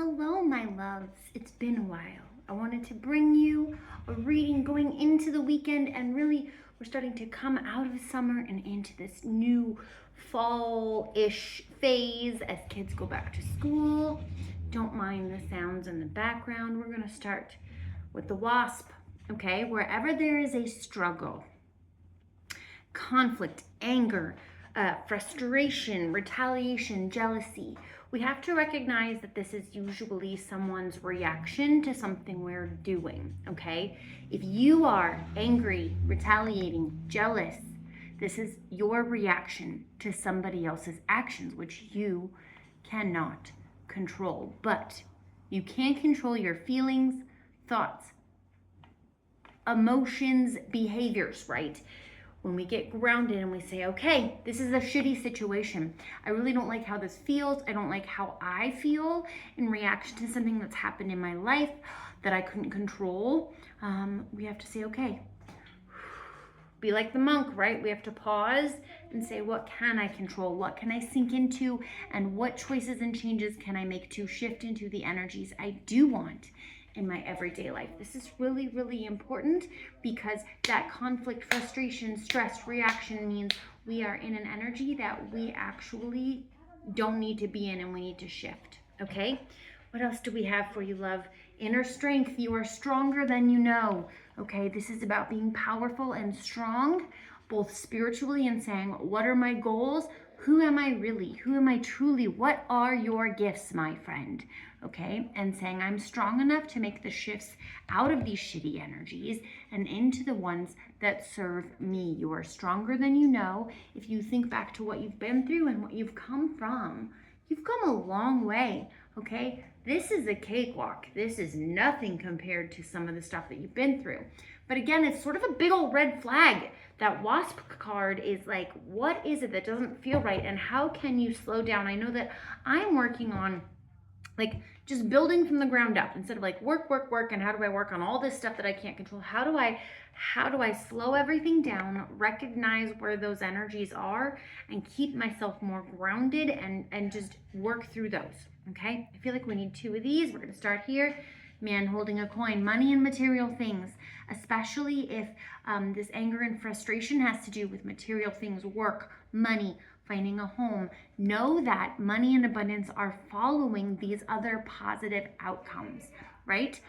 Hello, my loves. It's been a while. I wanted to bring you a reading going into the weekend, and really, we're starting to come out of summer and into this new fall-ish phase as kids go back to school. Don't mind the sounds in the background. We're going to start with the wasp, okay? Wherever there is a struggle, conflict, anger, frustration, retaliation, jealousy, we have to recognize that this is usually someone's reaction to something we're doing, okay? If you are angry, retaliating, jealous, this is your reaction to somebody else's actions, which you cannot control. But you can control your feelings, thoughts, emotions, behaviors, right? When we get grounded and we say, okay, this is a shitty situation. I really don't like how this feels. I don't like how I feel in reaction to something that's happened in my life that I couldn't control. We have to say, okay, be like the monk, right? We have to pause and say, what can I control? What can I sink into? And what choices and changes can I make to shift into the energies I do want in my everyday life? This is really, really important because that conflict, frustration, stress, reaction means we are in an energy that we actually don't need to be in, and we need to shift, okay? What else do we have for you, love? Inner strength. You are stronger than you know, okay? This is about being powerful and strong, both spiritually and saying, what are my goals? Who am I really? Who am I truly? What are your gifts, my friend? Okay, and saying I'm strong enough to make the shifts out of these shitty energies and into the ones that serve me. You are stronger than you know. If you think back to what you've been through and what you've come from, you've come a long way, okay? This is a cakewalk. This is nothing compared to some of the stuff that you've been through. But again, it's sort of a big old red flag. That wasp card is like, what is it that doesn't feel right? And how can you slow down? I know that I'm working on just building from the ground up instead of work, and how do I work on all this stuff that I can't control? How do I slow everything down, recognize where those energies are, and keep myself more grounded and just work through those, okay? I feel like we need two of these. We're going to start here. Man holding a coin, money and material things, especially if this anger and frustration has to do with material things, work, money, finding a home. Know that money and abundance are following these other positive outcomes, right?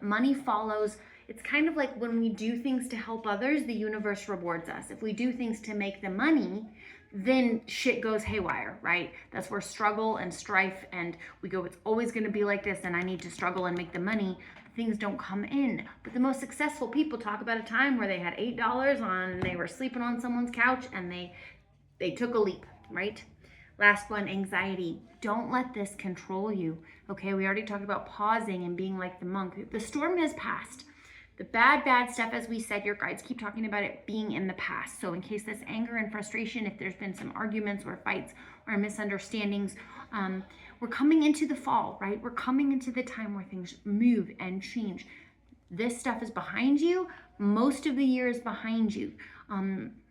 Money follows. It's kind of like when we do things to help others, the universe rewards us. If we do things to make the money, then shit goes haywire, right? That's where struggle and strife, and we go, it's always going to be like this, and I need to struggle and make the money. Things don't come in. But the most successful people talk about a time where they had $8 on, they were sleeping on someone's couch, and they took a leap, right? Last one, anxiety. Don't let this control you, okay? We already talked about pausing and being like the monk. The storm has passed. The bad stuff, as we said, your guides keep talking about it being in the past. So in case this anger and frustration, if there's been some arguments or fights or misunderstandings, we're coming into the fall, right? We're coming into the time where things move and change. This stuff is behind you. Most of the year is behind you.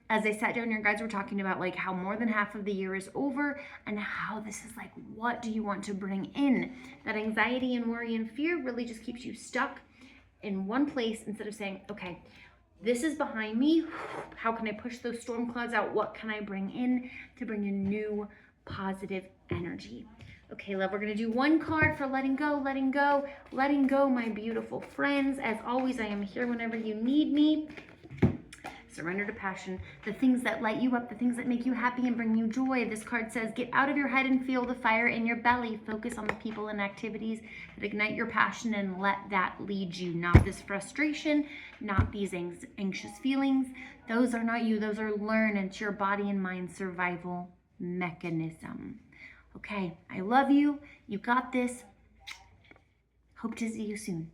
As I sat down, your guides were talking about how more than half of the year is over, and how this is what do you want to bring in? That anxiety and worry and fear really just keeps you stuck in one place instead of saying, okay, this is behind me. How can I push those storm clouds out? What can I bring in to bring in new positive energy? Okay, love, we're going to do one card for letting go, my beautiful friends. As always, I am here whenever you need me. Surrender to passion, the things that light you up, the things that make you happy and bring you joy. This card says, get out of your head and feel the fire in your belly. Focus on the people and activities that ignite your passion and let that lead you. Not this frustration, not these anxious feelings. Those are not you. Those are learned. It's your body and mind survival mechanism. Okay, I love you. You got this. Hope to see you soon.